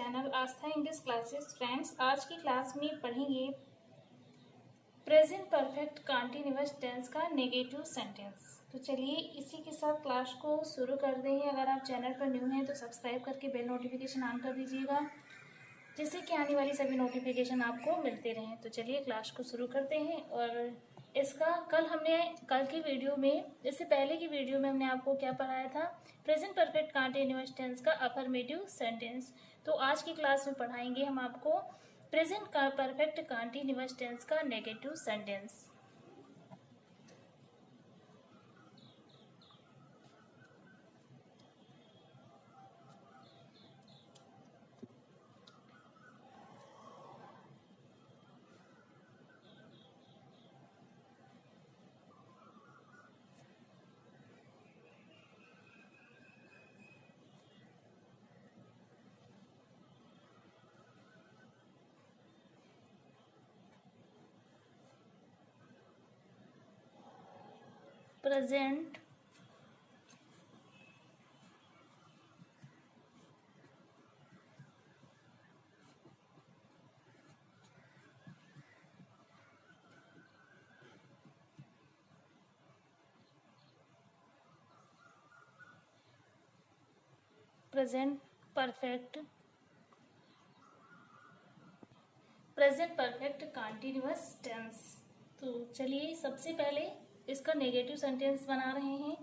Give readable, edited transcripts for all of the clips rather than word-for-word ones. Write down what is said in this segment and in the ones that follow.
Channel आस्था English classes. Friends, आज की class में पढ़ेंगे प्रेजेंट परफेक्ट कंटीन्यूअस टेंस का नेगेटिव सेंटेंस। तो चलिए इसी के साथ क्लास को शुरू कर दें। अगर आप चैनल पर न्यू हैं तो सब्सक्राइब करके बेल नोटिफिकेशन ऑन कर दीजिएगा, जिससे कि आने वाली सभी नोटिफिकेशन आपको मिलते रहें। तो चलिए क्लास को शुरू करते हैं। और इसका कल की वीडियो में, इससे पहले की वीडियो में हमने आपको क्या पढ़ाया था, प्रेजेंट परफेक्ट कंटीन्यूअस टेंस का अफर्मेटिव सेंटेंस। तो आज की क्लास में पढ़ाएंगे हम आपको प्रेजेंट परफेक्ट कंटीन्यूअस टेंस का negative sentence. Present present perfect continuous tense. तो चलिए सबसे पहले इसका नेगेटिव सेंटेंस बना रहे हैं।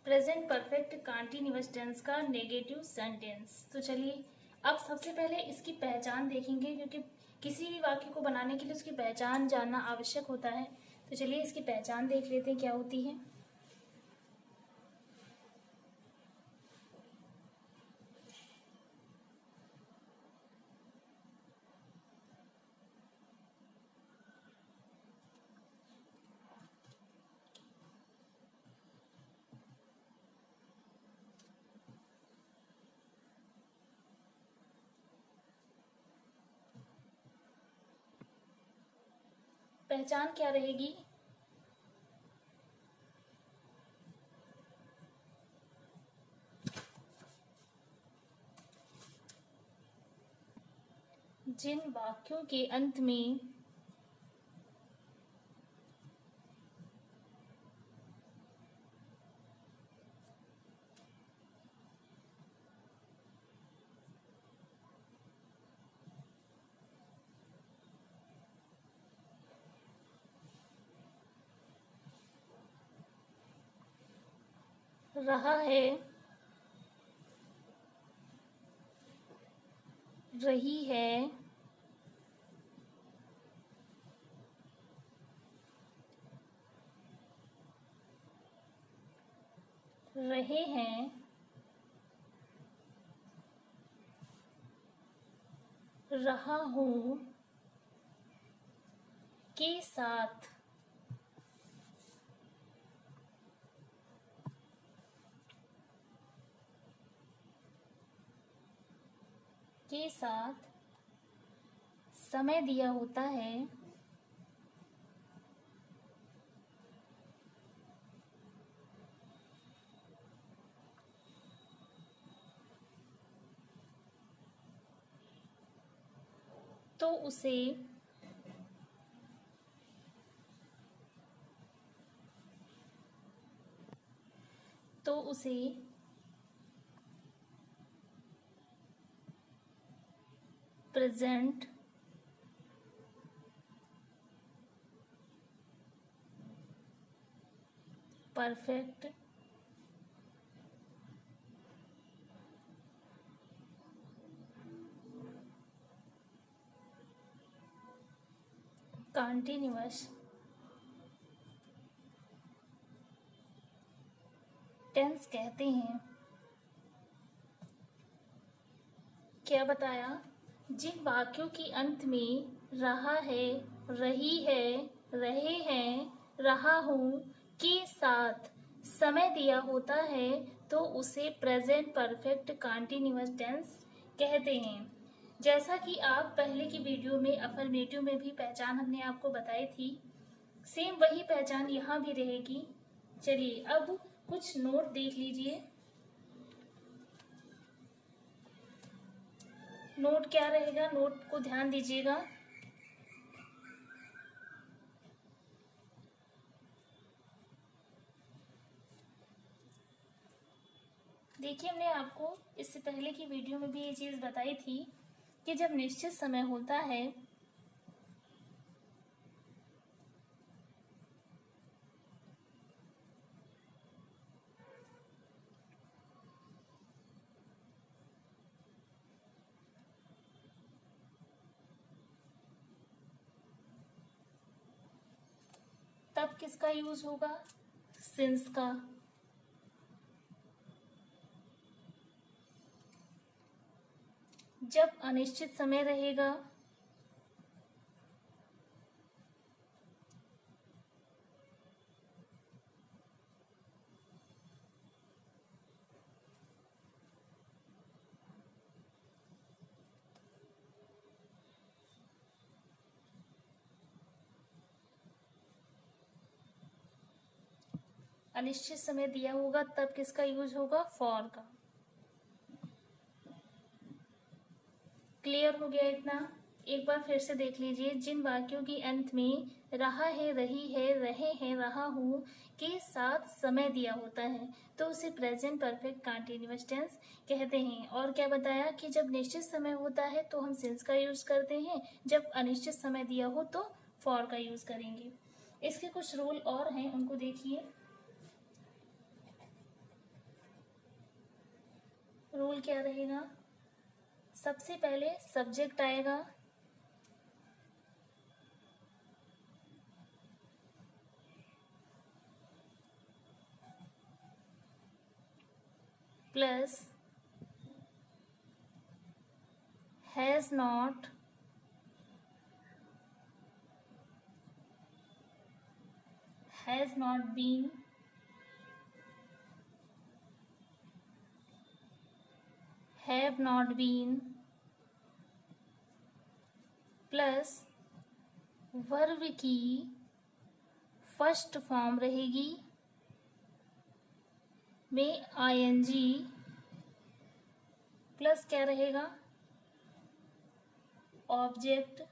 प्रेजेंट परफेक्ट कंटीन्यूअस टेंस का नेगेटिव सेंटेंस। तो चलिए अब सबसे पहले इसकी पहचान देखेंगे, क्योंकि किसी भी वाक्य को बनाने के लिए उसकी पहचान जानना आवश्यक होता है। तो चलिए इसकी पहचान देख लेते हैं क्या होती है। पहचान क्या रहेगी? जिन वाक्यों के अंत में रहा है, रही है, रहे हैं, रहा हूं के साथ समय दिया होता है, तो उसे प्रेजेंट परफेक्ट कंटीन्यूअस टेंस कहते हैं। क्या बताया? जिन वाक्यों के अंत में रहा है, रही है, रहे हैं, रहा हूँ के साथ समय दिया होता है तो उसे प्रेजेंट परफेक्ट कंटीन्यूअस टेंस कहते हैं। जैसा कि आप पहले की वीडियो में अफर्मेटिव में भी पहचान हमने आपको बताई थी, सेम वही पहचान यहाँ भी रहेगी। चलिए अब कुछ नोट देख लीजिए। नोट क्या रहेगा, नोट को ध्यान दीजिएगा। देखिए, हमने आपको इससे पहले की वीडियो में भी ये चीज़ बताई थी कि जब निश्चित समय होता है तब किसका यूज होगा, सिंस का। जब अनिश्चित समय रहेगा अनिश्चित समय दिया होगा तब किसका यूज होगा, फॉर का। क्लियर हो गया इतना? एक बार फिर से देख लीजिए। जिन वाक्यों के अंत में रहा है, रही है, रहे हैं, रहा हूँ के साथ समय दिया होता है तो उसे प्रेजेंट परफेक्ट कंटीन्यूअस टेंस कहते हैं। और क्या बताया कि जब निश्चित समय होता है तो हम सिंस का यूज करते हैं, जब अनिश्चित समय दिया हो तो फॉर का यूज करेंगे। इसके कुछ रूल और हैं, उनको देखिए। रूल क्या रहेगा, सबसे पहले सब्जेक्ट आएगा, plus has not, has not been, have not been, plus verb की फर्स्ट फॉर्म रहेगी में आईएनजी, प्लस क्या रहेगा, ऑब्जेक्ट,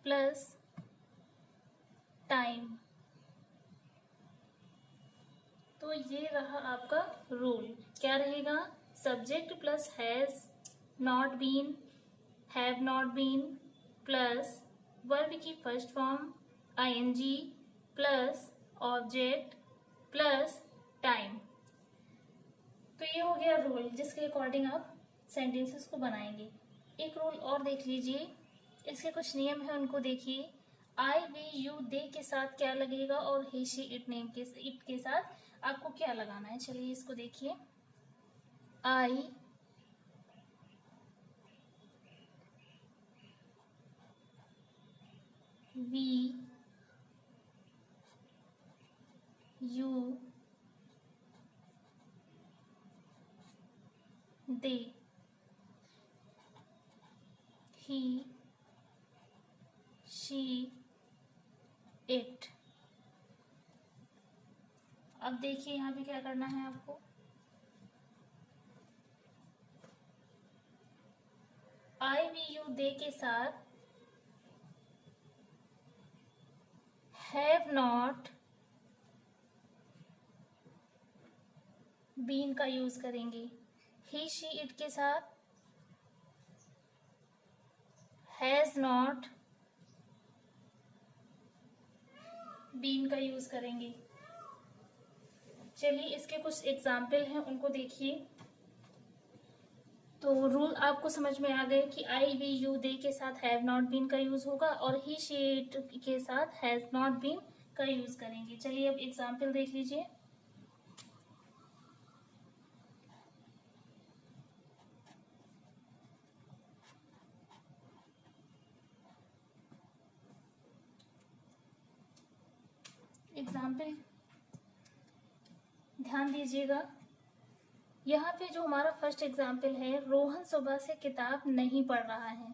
प्लस टाइम। तो ये रहा आपका रूल। क्या रहेगा, subject plus has not been, have not been, plus verb की first form ING, plus object, plus time. तो ये हो गया रूल जिसके अकॉर्डिंग आप सेंटेंसेस को बनाएंगे। एक रूल और देख लीजिए, इसके कुछ नियम है, उनको देखिए। आई, वी, यू, दे के साथ क्या लगेगा और ही, शी, इट के साथ आपको क्या लगाना है। चलिए इसको देखिए। I, we, you, they, he, she, it. अब देखिए यहाँ पे क्या करना है आपको। आई, वी, यू, दे के साथ हैव नॉट बीन का यूज करेंगे। ही, शी, इट के साथ हैज नॉट बीन का यूज करेंगे। चलिए इसके कुछ एग्जाम्पल हैं, उनको देखिए। तो रूल आपको समझ में आ गए कि आई, वी, यू, दे के साथ हैव नॉट बीन का यूज होगा और ही, शी, इट के साथ हैज नॉट बीन का यूज करेंगे। चलिए अब एग्जाम्पल देख लीजिए। एग्जाम्पल ध्यान दीजिएगा। यहाँ पे जो हमारा फर्स्ट एग्जाम्पल है, रोहन सुबह से किताब नहीं पढ़ रहा है।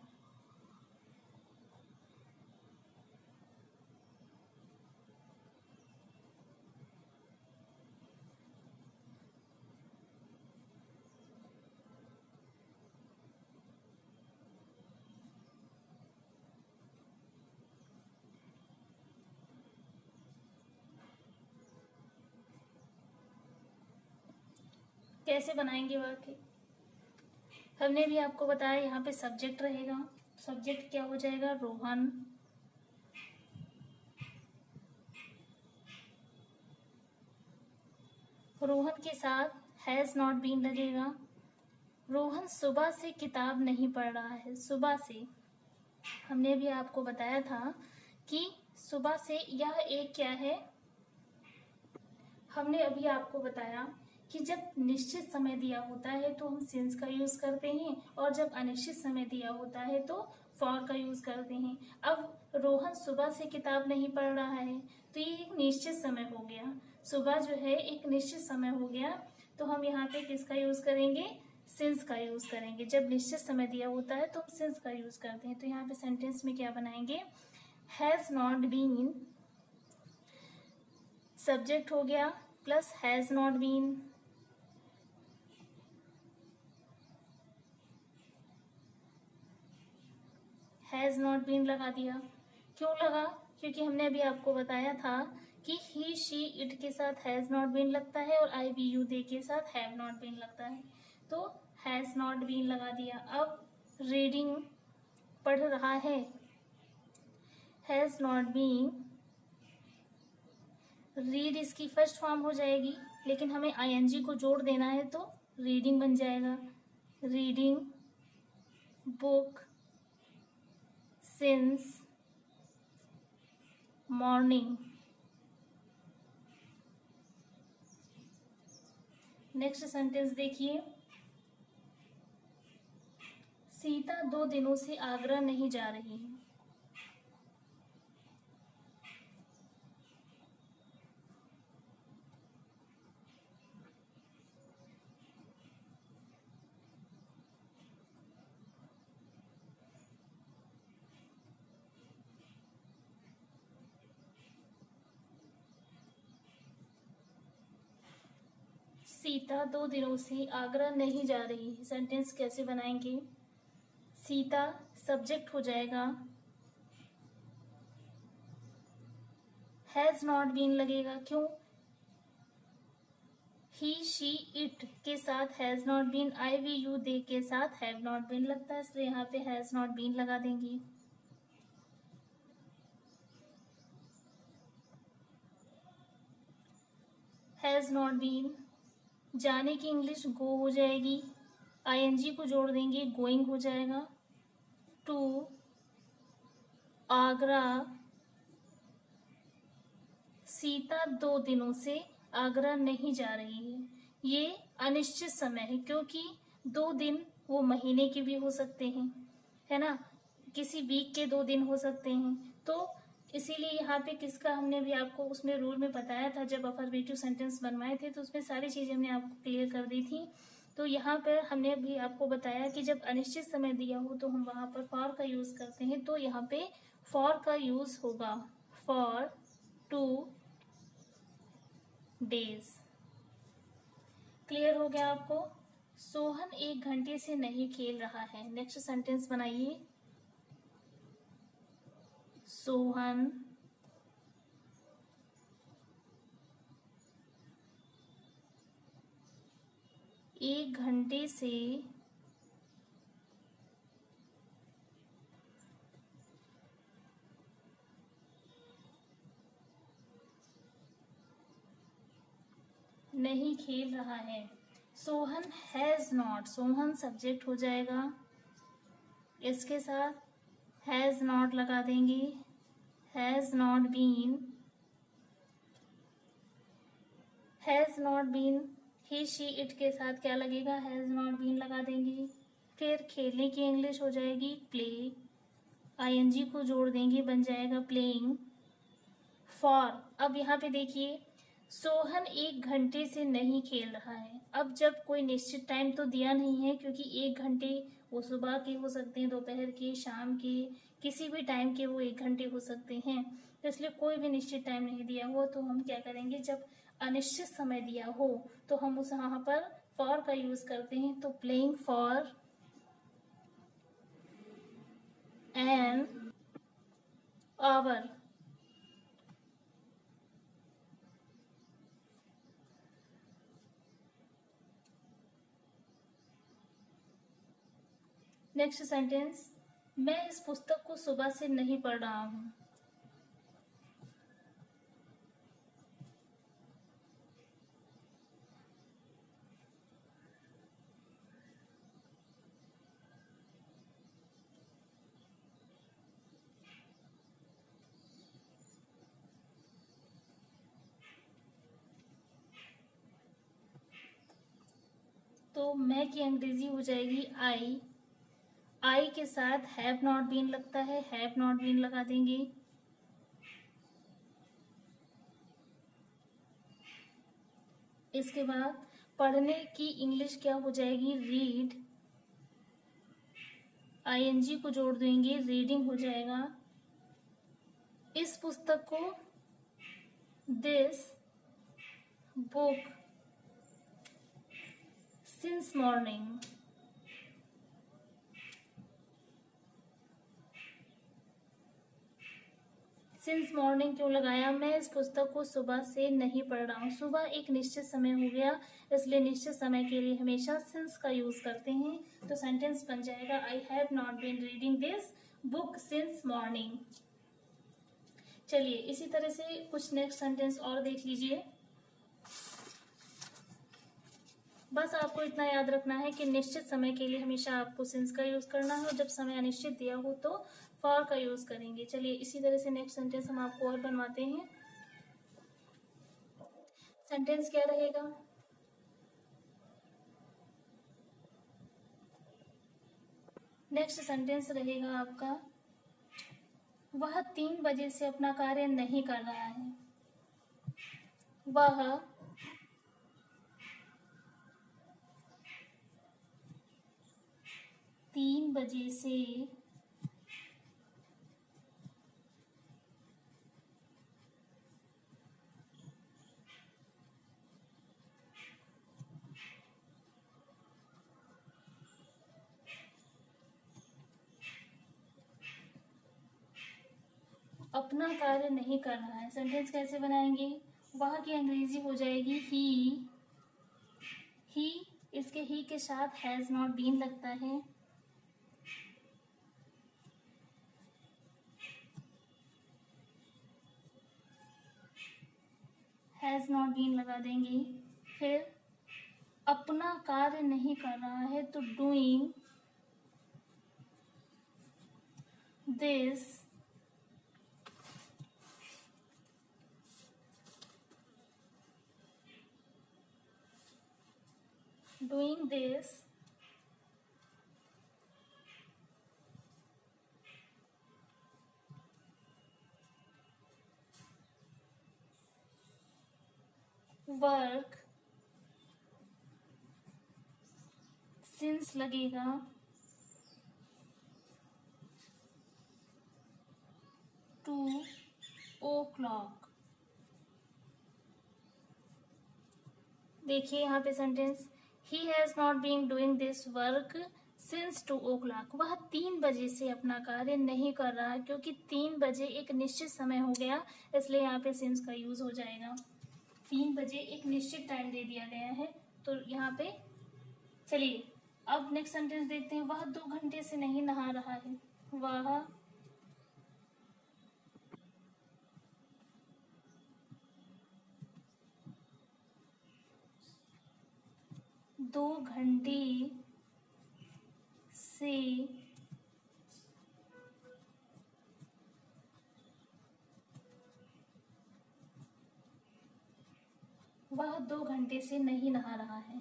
कैसे बनाएंगे वाक्य? हमने भी आपको बताया यहाँ पे सब्जेक्ट रहेगा। सब्जेक्ट क्या हो जाएगा? रोहन। रोहन के साथ हैज नॉट बीन लगेगा। रोहन सुबह से किताब नहीं पढ़ रहा है। सुबह से हमने भी आपको बताया था कि सुबह से यह एक क्या है, हमने अभी आपको बताया कि जब निश्चित समय दिया होता है तो हम सिंस का यूज करते हैं, और जब अनिश्चित समय दिया होता है तो फॉर का यूज करते हैं। अब रोहन सुबह से किताब नहीं पढ़ रहा है तो ये एक निश्चित समय हो गया। सुबह जो है एक निश्चित समय हो गया, तो हम यहाँ पे किसका यूज करेंगे? सिंस का यूज करेंगे। जब निश्चित समय दिया होता है तो हम सिंस का यूज करते हैं। तो यहाँ पे सेंटेंस में क्या बनाएंगे? हैज नॉट बीन, सब्जेक्ट हो गया plus has not been, has not been लगा दिया। क्यों लगा? क्योंकि हमने अभी आपको बताया था कि ही शी इट के साथ हैज नॉट बीन लगता है और आई बी यू दे के साथ हैव नॉट बीन लगता है, तो हैज नॉट बीन लगा दिया। अब रीडिंग पढ़ रहा है, हैज नॉट बीन, रीड इसकी फर्स्ट फॉर्म हो जाएगी, लेकिन हमें आईएनजी को जोड़ देना है तो रीडिंग बन जाएगा। Reading book since morning. Next sentence देखिए। सीता 2 दिनों से आगरा नहीं जा रही है। सीता 2 दिनों से आगरा नहीं जा रही है। सेंटेंस कैसे बनाएंगे? सीता सब्जेक्ट हो जाएगा, हैज नॉट बीन लगेगा। क्यों? ही शी इट के साथ has not been, I we you they के साथ हैव नॉट बीन लगता है, इसलिए यहाँ पे हैज नॉट बीन लगा देंगे। हैज नॉट बीन, जाने की इंग्लिश गो हो जाएगी, आईएनजी को जोड़ देंगे, गोइंग हो जाएगा। टू आगरा, सीता 2 दिनों से आगरा नहीं जा रही है। ये अनिश्चित समय है क्योंकि 2 दिन वो महीने के भी हो सकते हैं, है ना, किसी वीक के 2 दिन हो सकते हैं। तो इसीलिए यहाँ पे किसका हमने भी आपको उसमें रूल में बताया था, जब अफर्मेटिव सेंटेंस बनवाए थे तो उसमें सारी चीजें हमने आपको क्लियर कर दी थी। तो यहाँ पर हमने भी आपको बताया कि जब अनिश्चित समय दिया हो तो हम वहां पर फॉर का यूज करते हैं, तो यहाँ पे फॉर का यूज होगा, फॉर 2 डेज। क्लियर हो गया आपको? सोहन 1 घंटे से नहीं खेल रहा है। नेक्स्ट सेंटेंस बनाइए। सोहन 1 घंटे से नहीं खेल रहा है। Sohan has not, Sohan subject हो जाएगा, इसके साथ हैज नॉट लगा देंगे, has not been, has not been, he she it के साथ क्या लगेगा, हैज़ नॉट बीन लगा देंगे। फिर खेलने की इंग्लिश हो जाएगी प्ले, आईएनजी को जोड़ देंगे, बन जाएगा प्लेइंग। फॉर, अब यहाँ पे देखिए सोहन 1 घंटे से नहीं खेल रहा है। अब जब कोई निश्चित टाइम तो दिया नहीं है, क्योंकि 1 घंटे वो सुबह के हो सकते हैं, दोपहर के, शाम के, किसी भी टाइम के वो 1 घंटे हो सकते हैं, तो इसलिए कोई भी निश्चित टाइम नहीं दिया हो, तो हम क्या करेंगे, जब अनिश्चित समय दिया हो तो हम उस यहाँ पर फॉर का यूज करते हैं। तो playing for an hour. Next sentence, मैं इस पुस्तक को सुबह से नहीं पढ़ रहा हूँ। तो मैं की अंग्रेजी हो जाएगी आई, आई के साथ हैव नॉट बीन लगता है, हैव नॉट बीन लगा देंगे। इसके बाद पढ़ने की इंग्लिश क्या हो जाएगी, रीड, आईएनजी को जोड़ देंगे, रीडिंग हो जाएगा। इस पुस्तक को, this book since morning, since morning क्यों लगाया, मैं इस पुस्तक को सुबह से नहीं पढ़ रहा हूँ। सुबह एक निश्चित समय हो गया, इसलिए निश्चित समय के लिए हमेशा सिंस का यूज करते हैं। तो सेंटेंस बन जाएगा I have not been reading this book since morning. चलिए इसी तरह से कुछ नेक्स्ट सेंटेंस और देख लीजिए। बस आपको इतना याद रखना है कि निश्चित समय के लिए हमेशा आपको सिंस का यूज करना है, और जब समय अनिश्चित दिया हो तो फॉर का यूज करेंगे। चलिए इसी तरह से नेक्स्ट सेंटेंस हम आपको और बनवाते हैं। सेंटेंस क्या रहेगा, नेक्स्ट सेंटेंस रहेगा आपका, वह 3 बजे से अपना कार्य नहीं कर रहा है। वह 3 बजे से अपना कार्य नहीं कर रहा है। सेंटेंस कैसे बनाएंगे, वह की अंग्रेजी हो जाएगी ही, इसके ही के साथ हैज नॉट बीन लगता है। हैज नॉट बीन लगा देंगे। फिर अपना कार्य नहीं कर रहा है, तो डूइंग दिस वर्क सिंस लगेगा, 2 o'clock। देखिए यहाँ पे sentence, he has not been doing this work since 2 o'clock। वह 3 बजे से अपना कार्य नहीं कर रहा, क्योंकि 3 बजे एक निश्चित समय हो गया, इसलिए यहाँ पे सिंस का यूज हो जाएगा। 3 बजे एक निश्चित टाइम दे दिया गया है, तो यहाँ पे चलिए अब नेक्स्ट सेंटेंस देखते हैं। वह 2 घंटे से नहीं नहा रहा है। वह 2 घंटे से वह 2 2 घंटे से नहीं नहा रहा है।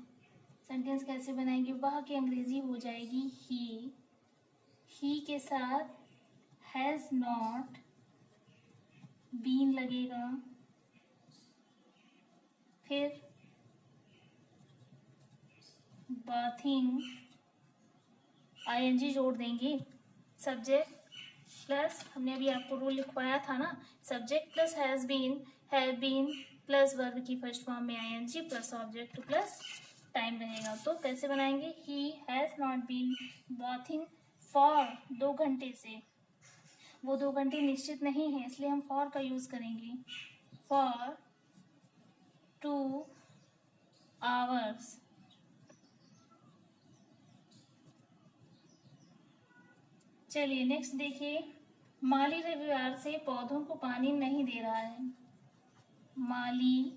सेंटेंस कैसे बनाएंगे? वह की अंग्रेजी हो जाएगी ही के साथ हैज नॉट बीन लगेगा, फिर बाथिंग आईएनजी जोड़ देंगे, सब्जेक्ट प्लस हमने अभी आपको रूल लिखवाया था ना, subject plus have been plus verb की फर्स्ट फॉर्म में ING plus object plus time रहेगा। तो कैसे बनाएंगे? He has not been bathing for 2 घंटे से, वो 2 घंटे निश्चित नहीं है इसलिए हम फॉर का यूज करेंगे, फॉर 2 आवर्स। चलिए नेक्स्ट देखिए, माली रविवार से पौधों को पानी नहीं दे रहा है। माली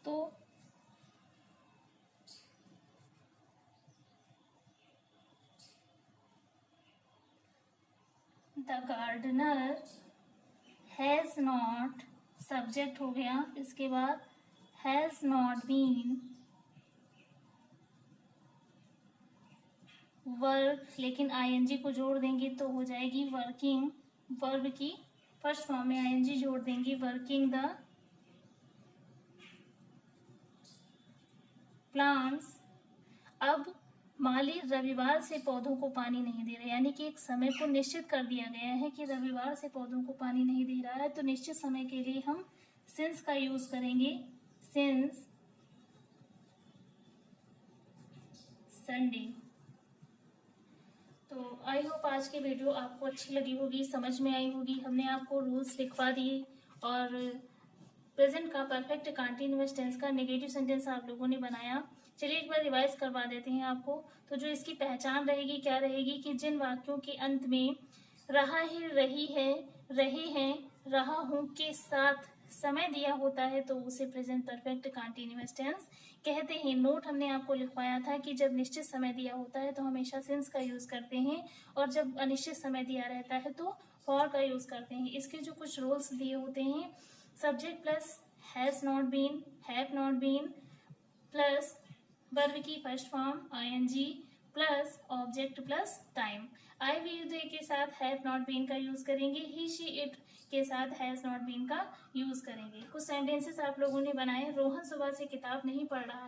तो the gardener has not, subject हो गया, इसके बाद हैज नॉट बीन वर्क, लेकिन आईएनजी को जोड़ देंगे तो हो जाएगी वर्किंग, वर्ब की फर्स्ट फॉर्म में आईएनजी जोड़ देंगे, वर्किंग द प्लांट्स। अब माली रविवार से पौधों को पानी नहीं दे रहे, यानी कि एक समय को निश्चित कर दिया गया है कि रविवार से पौधों को पानी नहीं दे रहा है, तो निश्चित समय के लिए हम सिंस का यूज करेंगे, सिंस संडे। तो आई होप आज की वीडियो आपको अच्छी लगी होगी, समझ में आई होगी। हमने आपको रूल्स लिखवा दिए और प्रेजेंट का परफेक्ट कंटीन्यूअस टेंस का नेगेटिव सेंटेंस आप लोगों ने बनाया। चलिए एक बार रिवाइज करवा देते हैं आपको। तो जो इसकी पहचान रहेगी क्या रहेगी कि जिन वाक्यों के अंत में रहा है, रही है, रहे हैं, रहा हूं के साथ समय दिया होता है तो उसे प्रेजेंट परफेक्ट कंटीन्यूअस टेंस कहते हैं। नोट हमने आपको लिखवाया था कि जब निश्चित समय दिया होता है तो हमेशा सिंस का यूज करते हैं और जब अनिश्चित समय दिया रहता है तो फॉर का यूज करते हैं। इसके जो कुछ रूल्स दिए होते हैं, subject plus has not been, have not been plus verb की first form ING plus object plus time. I we you they के साथ हैव नॉट बीन का यूज करेंगे, ही शी इट के साथ हैज नॉट बीन का use करेंगे। कुछ सेंटेंसेस आप लोगों ने बनाए। रोहन सुबह से किताब नहीं पढ़ रहा है।